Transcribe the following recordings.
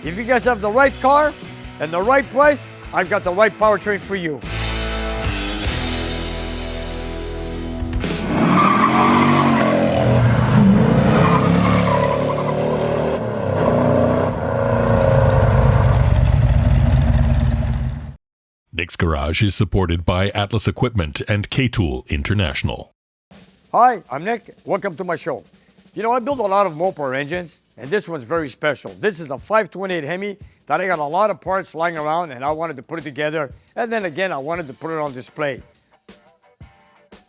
If you guys have the right car and the right price, I've got the right powertrain for you. Nick's Garage is supported by Atlas Equipment and K-Tool International. Hi, I'm Nick. Welcome to my show. You know, I build a lot of Mopar engines, and this one's very special. This is a 528 Hemi that I got a lot of parts lying around, and I wanted to put it together. And then again, I wanted to put it on display.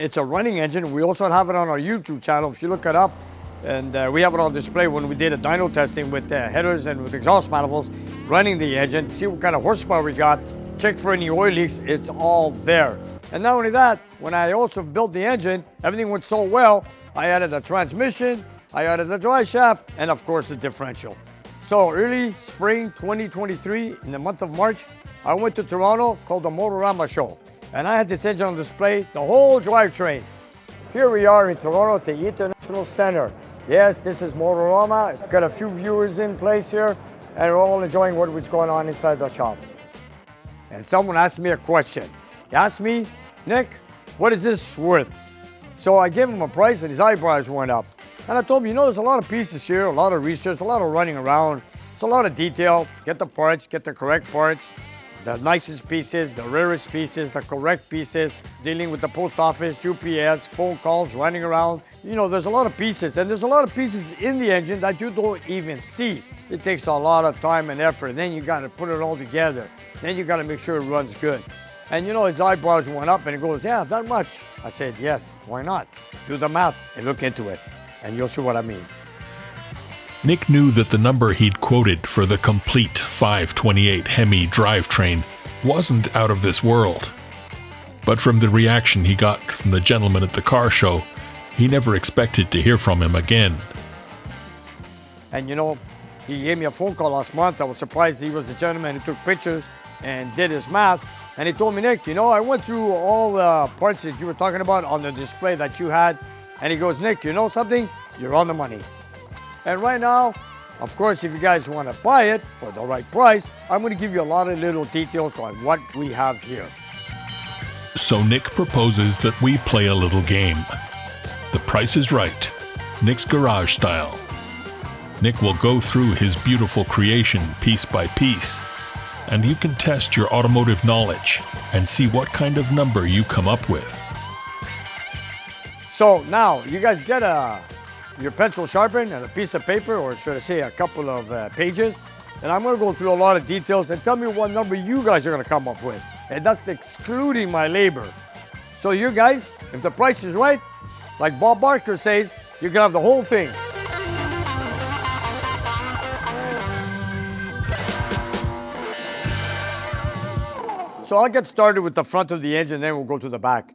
It's a running engine. We also have it on our YouTube channel. If you look it up, and we have it on display when we did a dyno testing with headers and with exhaust manifolds, running the engine, see what kind of horsepower we got, check for any oil leaks, it's all there. And not only that, when I also built the engine, everything went so well, I added a transmission, I added the driveshaft, and of course the differential. So early spring 2023, in the month of March, I went to Toronto, called the Motorama Show. And I had this engine on display, the whole drivetrain. Here we are in Toronto at the International Center. Yes, this is Motorama. Got a few viewers in place here, and we're all enjoying what was going on inside the shop. And someone asked me a question. He asked me, Nick, what is this worth? So I gave him a price and his eyebrows went up. And I told him, you know, there's a lot of pieces here, a lot of research, a lot of running around. It's a lot of detail. Get the parts, get the correct parts, the nicest pieces, the rarest pieces, the correct pieces, dealing with the post office, UPS, phone calls, running around. You know, there's a lot of pieces, and there's a lot of pieces in the engine that you don't even see. It takes a lot of time and effort. Then you got to put it all together. Then you got to make sure it runs good. And you know, his eyebrows went up and he goes, yeah, that much. I said, yes, why not? Do the math and look into it, and you'll see what I mean. Nick knew that the number he'd quoted for the complete 528 Hemi drivetrain wasn't out of this world. But from the reaction he got from the gentleman at the car show, he never expected to hear from him again. And you know, he gave me a phone call last month. I was surprised he was the gentleman who took pictures and did his math. And he told me, Nick, you know, I went through all the parts that you were talking about on the display that you had. And he goes, Nick, you know something? You're on the money. And right now, of course, if you guys want to buy it for the right price, I'm going to give you a lot of little details on what we have here. So Nick proposes that we play a little game. The Price is Right, Nick's Garage style. Nick will go through his beautiful creation piece by piece, and you can test your automotive knowledge and see what kind of number you come up with. So now, you guys get your pencil sharpened and a piece of paper, or should I say a couple of pages, and I'm going to go through a lot of details and tell me what number you guys are going to come up with. And that's excluding my labor. So you guys, if the price is right, like Bob Barker says, you can have the whole thing. So I'll get started with the front of the engine, then we'll go to the back.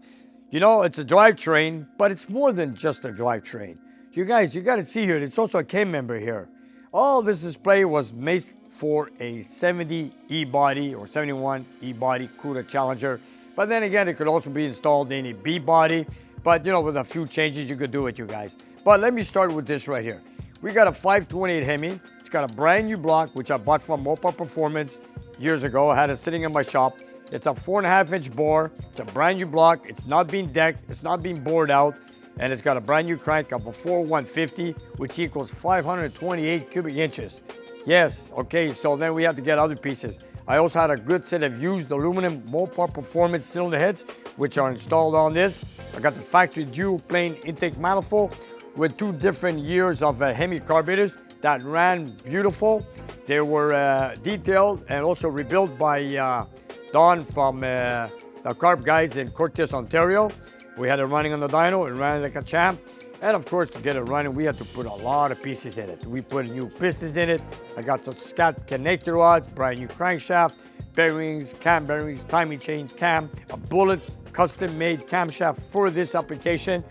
You know, it's a drivetrain, but it's more than just a drivetrain. You guys, you got to see here, it's also a K member here. All this display was made for a 70 E-body or 71 E-body CUDA Challenger. But then again, it could also be installed in a B-body. But you know, with a few changes, you could do it, you guys. But let me start with this right here. We got a 528 Hemi. It's got a brand new block, which I bought from Mopar Performance years ago. I had it sitting in my shop. It's a 4.5-inch bore. It's a brand new block. It's not being decked. It's not being bored out. And it's got a brand new crank of a 4150, which equals 528 cubic inches. Yes, okay, so then we had to get other pieces. I also had a good set of used aluminum Mopar Performance cylinder heads, which are installed on this. I got the factory dual plane intake manifold with 2 different years of Hemi carburetors that ran beautiful. They were detailed and also rebuilt by Don from the carb guys in Cortes, Ontario. We had it running on the dyno, it ran like a champ. And of course, to get it running, we had to put a lot of pieces in it. We put new pistons in it. I got the scat connector rods, brand new crankshaft, bearings, cam bearings, timing chain, cam, a bullet, custom-made camshaft for this application.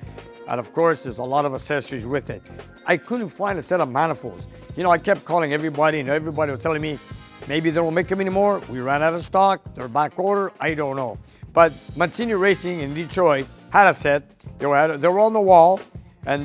And of course, there's a lot of accessories with it. I couldn't find a set of manifolds. You know, I kept calling everybody, and everybody was telling me, maybe they don't make them anymore. We ran out of stock. They're back order. I don't know. But Mancini Racing in Detroit had a set. They were on the wall. and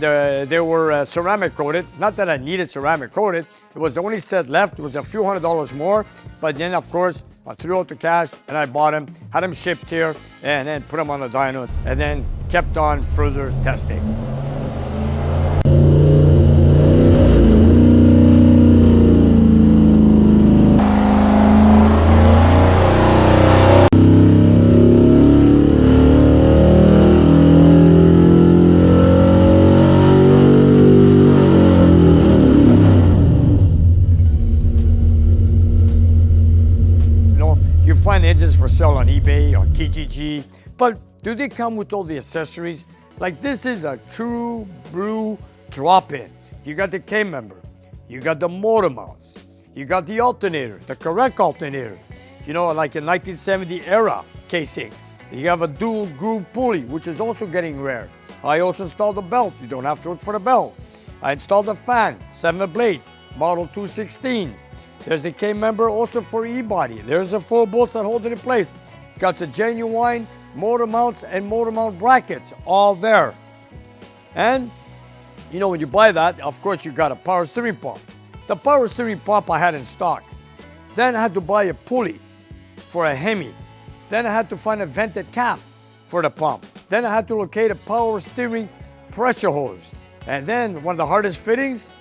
they were ceramic coated. Not that I needed ceramic coated. It was the only set left. It was a few $100s more. But then, of course, I threw out the cash and I bought them, had them shipped here, and then put them on the dyno, and then kept on further testing. You find engines for sale on eBay, on Kijiji, but do they come with all the accessories? Like this is a true blue drop-in. You got the K-member, you got the motor mounts, you got the alternator, the correct alternator. You know, like in 1970 era casing. You have a dual groove pulley, which is also getting rare. I also installed the belt. You don't have to look for the belt. I installed the fan, 7-blade, model 216. There's a K-member also for E-body. There's the 4 bolts that hold it in place. Got the genuine motor mounts and motor mount brackets all there. And, you know, when you buy that, of course, you got a power steering pump. The power steering pump I had in stock. Then I had to buy a pulley for a Hemi. Then I had to find a vented cap for the pump. Then I had to locate a power steering pressure hose. And then one of the hardest fittings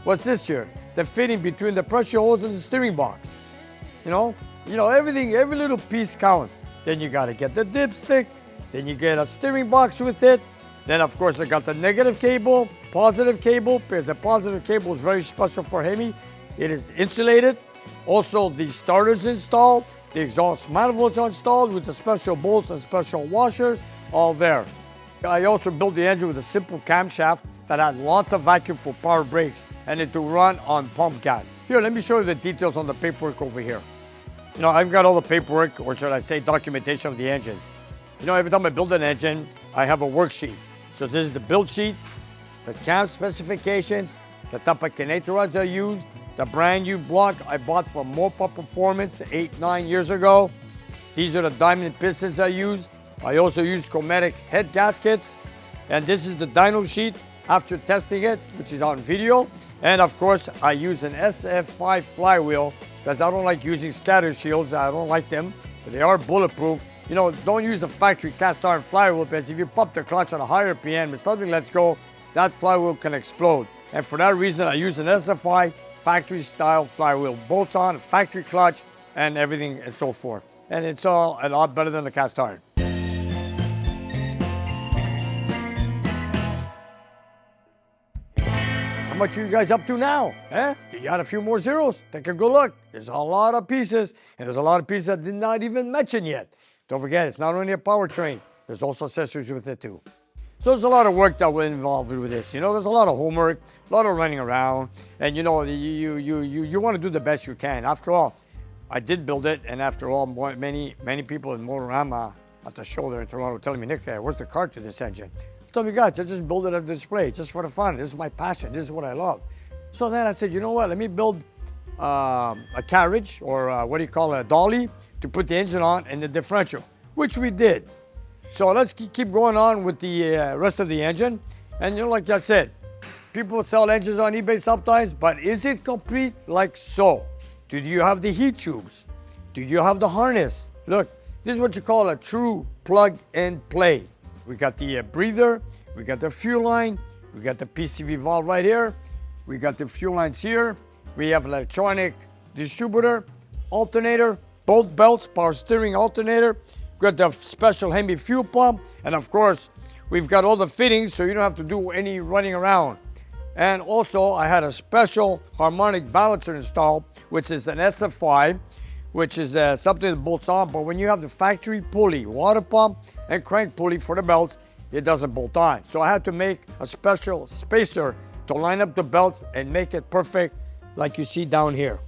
was this here. The fitting between the pressure hose and the steering box. You know, everything, every little piece counts. Then you gotta get the dipstick, then you get a steering box with it. Then of course I got the negative cable, positive cable, because the positive cable is very special for Hemi. It is insulated. Also the starter's installed, the exhaust manifolds are installed with the special bolts and special washers, all there. I also built the engine with a simple camshaft that had lots of vacuum for power brakes and it to run on pump gas. Here, let me show you the details on the paperwork over here. You know, I've got all the paperwork, or should I say documentation of the engine. You know, every time I build an engine, I have a worksheet. So this is the build sheet, the cam specifications, the type of connector rods I used, the brand new block I bought from Mopar Performance 8-9 years ago. These are the diamond pistons I used. I also used chromatic head gaskets. And this is the dyno sheet after testing it, which is on video. And of course, I use an SF5 flywheel because I don't like using scatter shields. I don't like them, but they are bulletproof. You know, don't use a factory cast iron flywheel because if you pump the clutch at a higher PN, if something lets go, that flywheel can explode. And for that reason, I use an SF5 factory style flywheel. Bolts on, factory clutch, and everything and so forth. And it's all a lot better than the cast iron. How much are you guys up to now? Eh? Do you add a few more zeros? Take a good look. There's a lot of pieces, and there's a lot of pieces I did not even mention yet. Don't forget, it's not only a powertrain, there's also accessories with it too. So there's a lot of work that we're involved with this. You know, there's a lot of homework, a lot of running around, and you know, you want to do the best you can. After all, I did build it, and after all, many people in Motorama at the show there in Toronto were telling me, Nick, where's the card to this engine? I told me, guys, I just build it as a display, just for the fun. This is my passion. This is what I love. So then I said, you know what? Let me build a carriage, or what do you call it, a dolly, to put the engine on and the differential, which we did. So let's keep going on with the rest of the engine. And you know, like I said, people sell engines on eBay sometimes, but is it complete like so? Do you have the heat tubes? Do you have the harness? Look, this is what you call a true plug and play. We got the breather, we got the fuel line, we got the PCV valve right here, we got the fuel lines here, we have electronic distributor, alternator, both belts, power steering alternator, got the special Hemi fuel pump, and of course, we've got all the fittings so you don't have to do any running around. And also, I had a special harmonic balancer installed, which is an SF5, which is something that bolts on, but when you have the factory pulley, water pump, and crank pulley for the belts, it doesn't bolt on. So I had to make a special spacer to line up the belts and make it perfect like you see down here.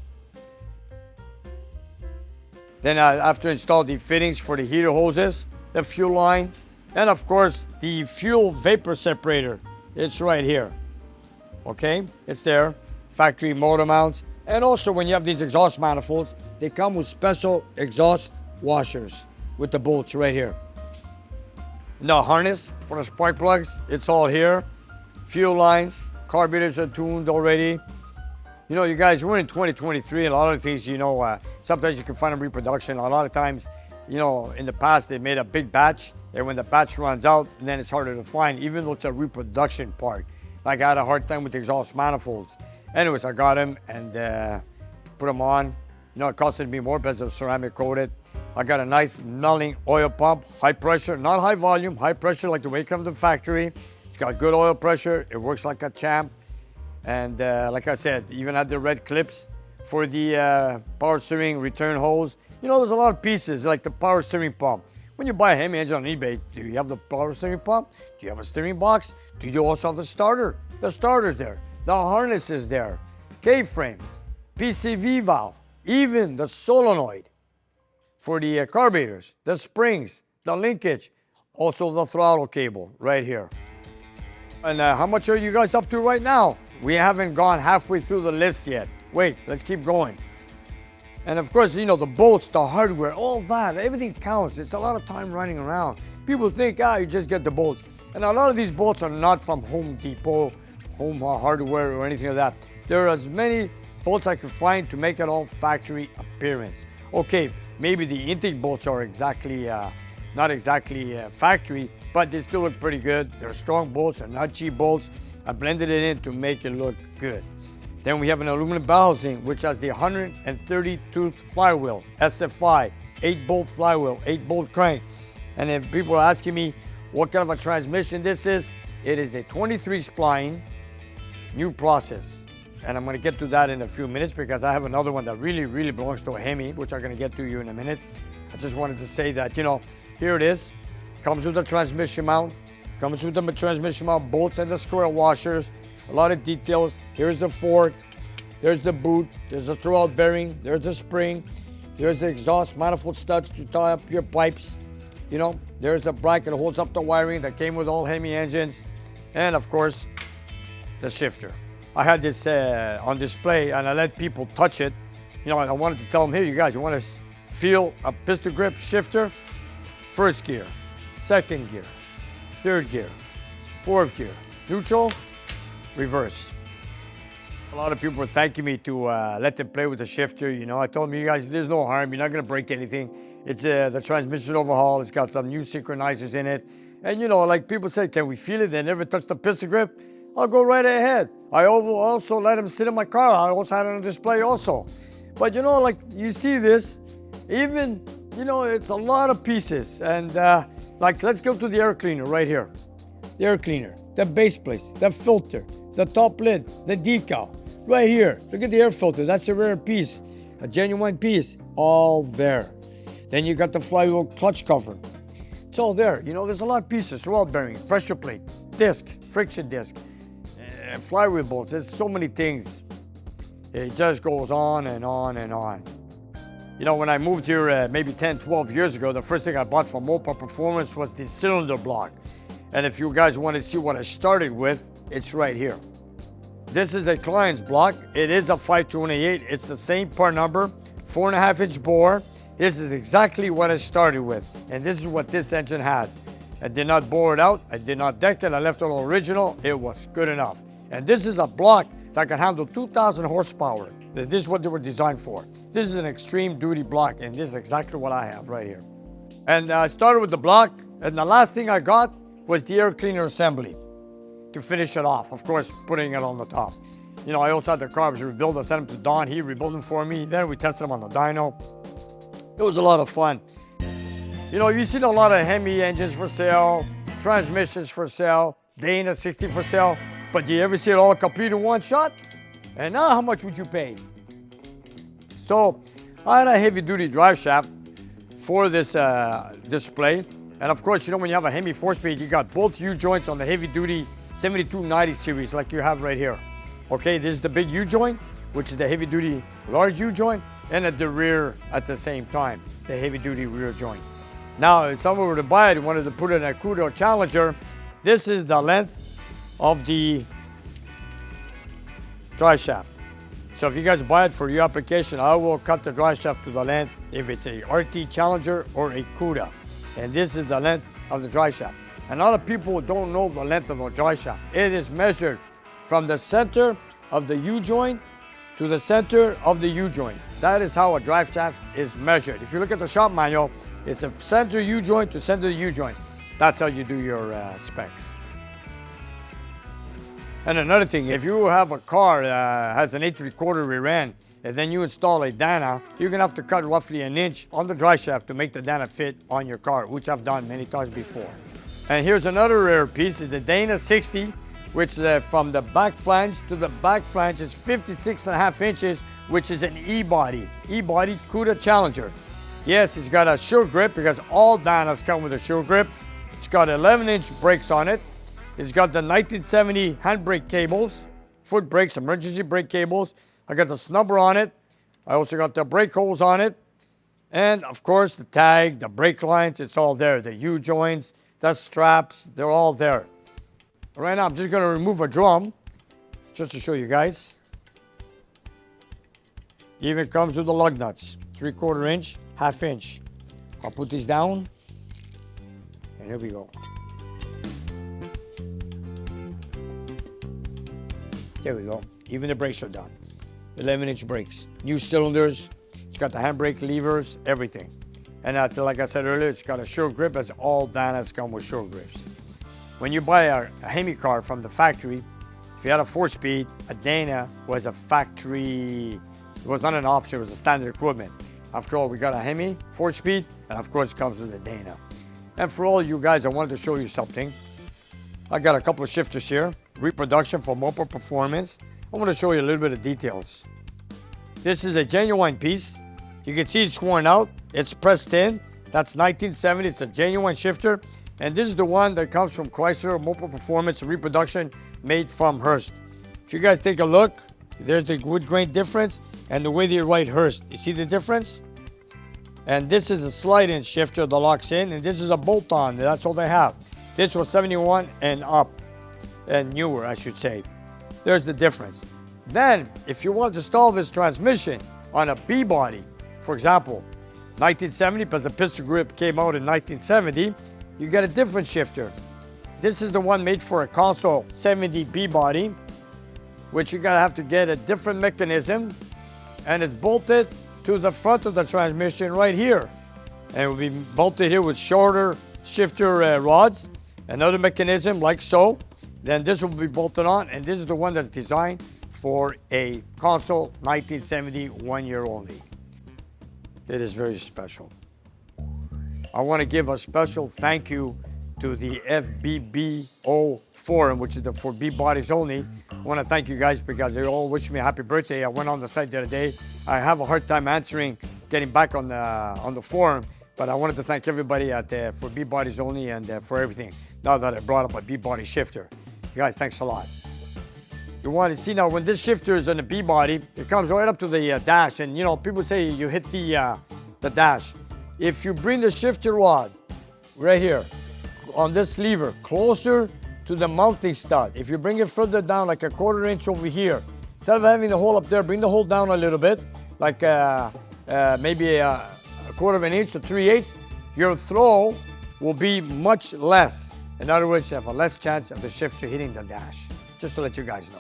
Then I have to install the fittings for the heater hoses, the fuel line, and of course the fuel vapor separator. It's right here. Okay, it's there. Factory motor mounts. And also when you have these exhaust manifolds, they come with special exhaust washers with the bolts right here. The harness for the spark plugs, it's all here. fuel lines, carburetors are tuned already. You know, you guys, we're in 2023, and a lot of things, you know, sometimes you can find them reproduction. A lot of times, you know, in the past, they made a big batch, and when the batch runs out, then it's harder to find, even though it's a reproduction part. Like, I had a hard time with the exhaust manifolds. Anyways, I got them and put them on. You know, it costed me more because it's ceramic coated. I got a nice melting oil pump, high pressure, not high volume, high pressure like the way it comes from the factory. It's got good oil pressure. It works like a champ. And like I said, even had the red clips for the power steering return hose. You know, there's a lot of pieces like the power steering pump. When you buy a Hemi engine on eBay, do you have the power steering pump? Do you have a steering box? Do you also have the starter? The starter's there. The harness is there. K-frame, PCV valve, even the solenoid for the carburetors, the springs, the linkage, also the throttle cable right here. And how much are you guys up to right now? We haven't gone halfway through the list yet. Wait, let's keep going. And of course, you know, the bolts, the hardware, all that, everything counts. It's a lot of time running around. People think, you just get the bolts. And a lot of these bolts are not from Home Depot, Home Hardware, or anything like that. There are as many bolts I could find to make it all factory appearance. Okay, maybe the intake bolts are not exactly factory, but they still look pretty good. They're strong bolts, they're not cheap bolts. I blended it in to make it look good. Then we have an aluminum housing, which has the 130 tooth flywheel, SFI, 8-bolt flywheel, 8-bolt crank. And if people are asking me what kind of a transmission this is, it is a 23 spline, new process. And I'm gonna get to that in a few minutes because I have another one that really, really belongs to a Hemi, which I'm gonna get to you in a minute. I just wanted to say that, you know, here it is. Comes with a transmission mount. Comes with the transmission mount bolts and the square washers. A lot of details. Here's the fork. There's the boot. There's the throwout bearing. There's the spring. There's the exhaust manifold studs to tie up your pipes. You know, there's the bracket that holds up the wiring that came with all Hemi engines. And of course, the shifter. I had this on display and I let people touch it. You know, I wanted to tell them, here, you guys, you want to feel a pistol grip shifter? First gear, second gear, third gear, fourth gear, neutral, reverse. A lot of people were thanking me to let them play with the shifter. You know, I told them, you guys, there's no harm. You're not going to break anything. It's the transmission overhaul. It's got some new synchronizers in it. And, you know, like people say, can we feel it? They never touched the piston grip. I'll go right ahead. I also let them sit in my car. I also had it on display also. But, you know, like you see this, even, you know, it's a lot of pieces. And like, let's go to the air cleaner right here. The air cleaner, the base plate, the filter, the top lid, the decal. Right here, look at the air filter. That's a rare piece, a genuine piece, all there. Then you got the flywheel clutch cover. It's all there. You know, there's a lot of pieces, throwout bearing, pressure plate, disc, friction disc, flywheel bolts. There's so many things. It just goes on and on and on. You know, when I moved here maybe 10, 12 years ago, the first thing I bought from Mopar Performance was the cylinder block. And if you guys want to see what I started with, it's right here. This is a client's block. It is a 528. It's the same part number, 4.5-inch bore. This is exactly what I started with. And this is what this engine has. I did not bore it out. I did not deck it. I left it all original. It was good enough. And this is a block that can handle 2,000 horsepower. This is what they were designed for. This is an extreme duty block, and this is exactly what I have right here. And I started with the block, and the last thing I got was the air cleaner assembly to finish it off. Of course, putting it on the top. You know, I also had the carbs rebuilt. I sent them to Don. He rebuilt them for me. Then we tested them on the dyno. It was a lot of fun. You know, you've seen a lot of Hemi engines for sale, transmissions for sale, Dana 60 for sale, but do you ever see it all complete in one shot? And now how much would you pay? So I had a heavy-duty drive shaft for this display. And of course, you know, when you have a Hemi 4-speed, you got both U-joints on the heavy-duty 7290 series like you have right here. Okay, this is the big U-joint, which is the heavy-duty large U-joint, and at the rear at the same time, the heavy-duty rear joint. Now, if someone were to buy it, wanted to put it in a Cuda or Challenger, this is the length of the drive shaft. So if you guys buy it for your application, I will cut the drive shaft to the length if it's a RT Challenger or a Cuda. And this is the length of the drive shaft. And a lot of people don't know the length of a drive shaft. It is measured from the center of the U-joint to the center of the U-joint. That is how a drive shaft is measured. If you look at the shop manual, it's a center U-joint to center U-joint. That's how you do your specs. And another thing, if you have a car that has an 8 3/4 rear end, and then you install a Dana, you're gonna have to cut roughly 1 inch on the drive shaft to make the Dana fit on your car, which I've done many times before. And here's another rare piece, is the Dana 60, which from the back flange to the back flange is 56.5 inches, which is an E-body. E-body CUDA Challenger. Yes, it's got a sure grip because all Danas come with a sure grip. It's got 11-inch brakes on it. It's got the 1970 handbrake cables, foot brakes, emergency brake cables. I got the snubber on it. I also got the brake holes on it. And of course, the tag, the brake lines, it's all there. The U-joints, the straps, they're all there. Right now, I'm just gonna remove a drum just to show you guys. Even comes with the lug nuts, 3/4 inch, 1/2 inch. I'll put these down, and here we go. There we go. Even the brakes are done. 11-inch brakes, new cylinders. It's got the handbrake levers, everything. And like I said earlier, it's got a sure grip, as all Danas come with sure grips. When you buy a Hemi car from the factory, if you had a 4-speed, a Dana was a factory. It was not an option, it was a standard equipment. After all, we got a Hemi 4-speed, and of course it comes with a Dana. And for all you guys, I wanted to show you something. I got a couple of shifters here, reproduction for Mopar Performance. I want to show you a little bit of details. This is a genuine piece. You can see it's worn out. It's pressed in. That's 1970. It's a genuine shifter. And this is the one that comes from Chrysler Mopar Performance reproduction made from Hurst. If you guys take a look, there's the wood grain difference and the way they write Hurst. You see the difference? And this is a slide-in shifter that locks in, and this is a bolt-on. That's all they have. This was 71 and up, and newer, I should say. There's the difference. Then, if you want to install this transmission on a B-body, for example, 1970, because the pistol grip came out in 1970, you get a different shifter. This is the one made for a console 70 B-body, which you're gonna have to get a different mechanism, and it's bolted to the front of the transmission right here. And it will be bolted here with shorter shifter rods, another mechanism like so. Then this will be bolted on, and this is the one that's designed for a console 1970, 1 year only. It is very special. I want to give a special thank you to the FBBO forum, which is for B bodies only. I want to thank you guys because they all wish me a happy birthday. I went on the site the other day. I have a hard time getting back on the forum, but I wanted to thank everybody for B bodies only and for everything. Now that I brought up a B body shifter, you guys, thanks a lot. You want to see now when this shifter is on the B body, it comes right up to the dash, and you know people say you hit the dash. If you bring the shifter rod right here on this lever closer to the mounting stud, if you bring it further down like 1/4 inch over here, instead of having the hole up there, bring the hole down a little bit, like maybe a 1/4 inch to 3/8, your throw will be much less. In other words, you have a less chance of the shifter hitting the dash, just to let you guys know.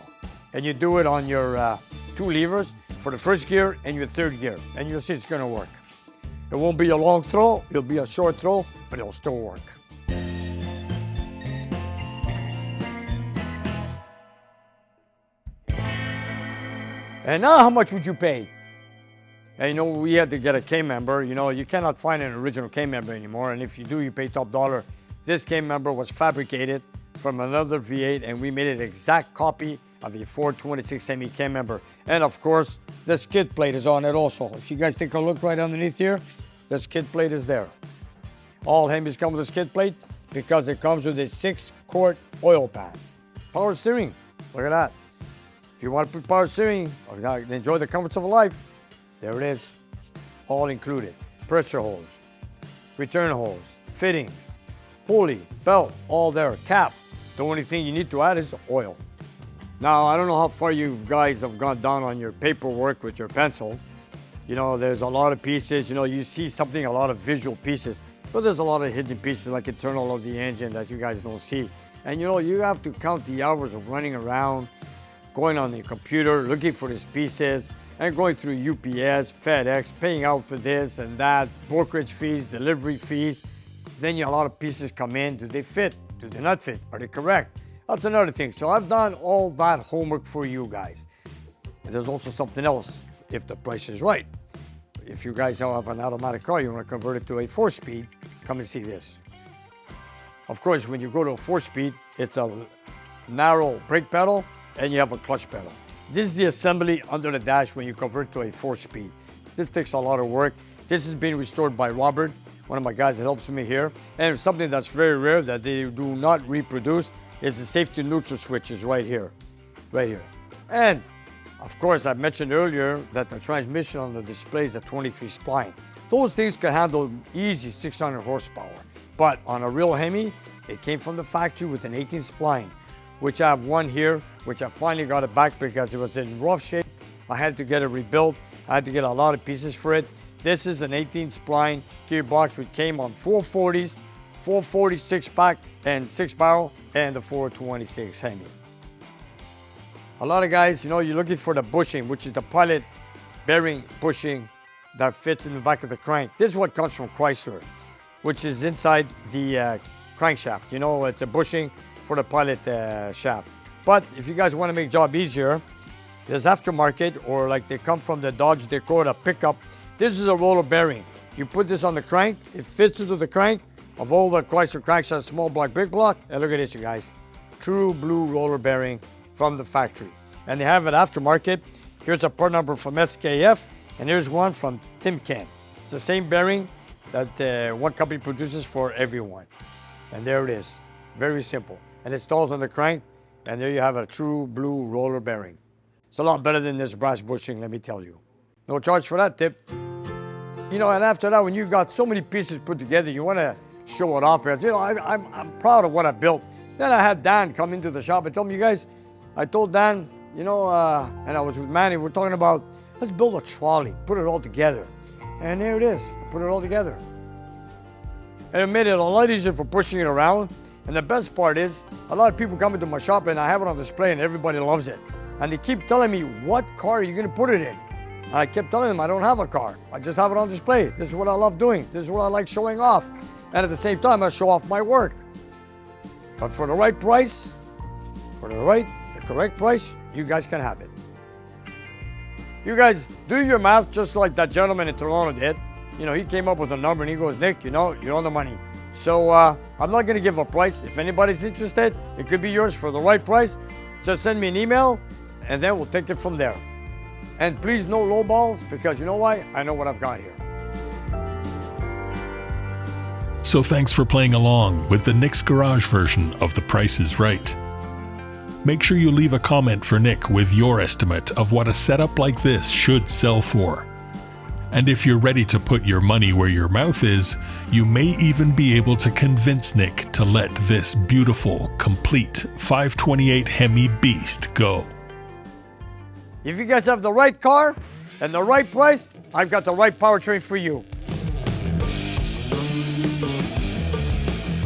And you do it on your 2 levers for the first gear and your 3rd gear, and you'll see it's gonna work. It won't be a long throw, it'll be a short throw, but it'll still work. And now how much would you pay? And you know, we had to get a K member. You know, you cannot find an original K member anymore, and if you do, you pay top dollar. This K member was fabricated from another V8, and we made an exact copy of the 426 Hemi K member. And of course, the skid plate is on it also. If you guys take a look right underneath here, the skid plate is there. All Hemis come with a skid plate because it comes with a 6-quart oil pan. Power steering, look at that. If you want to put power steering, or enjoy the comforts of life, there it is, all included. Pressure hose, return hose, fittings, pulley, belt, all there, cap. The only thing you need to add is oil. Now, I don't know how far you guys have gone down on your paperwork with your pencil. You know, there's a lot of pieces. You know, you see something, a lot of visual pieces. But there's a lot of hidden pieces like internal of the engine that you guys don't see. And you know, you have to count the hours of running around, going on the computer, looking for these pieces, and going through UPS, FedEx, paying out for this and that, brokerage fees, delivery fees. Then a lot of pieces come in. Do they fit? Do they not fit? Are they correct? That's another thing. So I've done all that homework for you guys. And there's also something else, if the price is right. If you guys don't have an automatic car, you want to convert it to a 4-speed, come and see this. Of course, when you go to a 4-speed, it's a narrow brake pedal and you have a clutch pedal. This is the assembly under the dash when you convert to a 4-speed. This takes a lot of work. This is being restored by Robert, one of my guys that helps me here. And something that's very rare that they do not reproduce is the safety neutral switches right here. And of course, I mentioned earlier that the transmission on the display is a 23 spline. Those things can handle easy 600 horsepower. But on a real Hemi, it came from the factory with an 18 spline, which I have one here, which I finally got it back because it was in rough shape. I had to get it rebuilt. I had to get a lot of pieces for it. This is an 18 spline gearbox which came on 440s, 440 6-pack and 6-barrel, and the 426 Hemi. A lot of guys, you know, you're looking for the bushing, which is the pilot bearing bushing that fits in the back of the crank. This is what comes from Chrysler, which is inside the crankshaft. You know, it's a bushing for the pilot shaft. But if you guys want to make the job easier, there's aftermarket, or like they come from the Dodge Dakota pickup. This is a roller bearing. You put this on the crank, it fits into the crank of all the Chrysler crankshaft, small block, big block. And look at this, you guys. True blue roller bearing from the factory. And they have it aftermarket. Here's a part number from SKF, and here's one from Timken. It's the same bearing that one company produces for everyone. And there it is. Very simple. And it installs on the crank, and there you have a true blue roller bearing. It's a lot better than this brass bushing, let me tell you. No charge for that tip. You know, and after that, when you got so many pieces put together, you want to show it off. Because, you know, I'm proud of what I built. Then I had Dan come into the shop and tell me, you guys, I told Dan, you know, and I was with Manny, we're talking about, let's build a trolley, put it all together. And there it is, put it all together. And it made it a lot easier for pushing it around. And the best part is, a lot of people come into my shop and I have it on display and everybody loves it. And they keep telling me, what car are you gonna put it in? And I kept telling them I don't have a car. I just have it on display. This is what I love doing. This is what I like showing off. And at the same time, I show off my work. But for the right price, for the correct price, you guys can have it. You guys do your math just like that gentleman in Toronto did. You know, he came up with a number and he goes, Nick, you know, you're on the money. So I'm not gonna give a price. If anybody's interested, it could be yours for the right price. Just send me an email and then we'll take it from there. And please no low balls, because you know why? I know what I've got here. So thanks for playing along with the Nick's Garage version of The Price is Right. Make sure you leave a comment for Nick with your estimate of what a setup like this should sell for. And if you're ready to put your money where your mouth is, you may even be able to convince Nick to let this beautiful, complete 528 Hemi beast go. If you guys have the right car and the right price, I've got the right powertrain for you.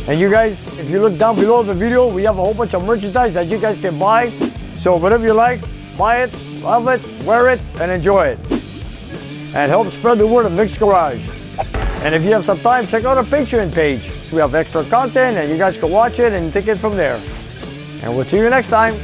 And you guys, if you look down below the video, we have a whole bunch of merchandise that you guys can buy. So whatever you like, buy it, love it, wear it, and enjoy it. And help spread the word of Nick's Garage. And if you have some time, check out our Patreon page. We have extra content and you guys can watch it and take it from there. And we'll see you next time.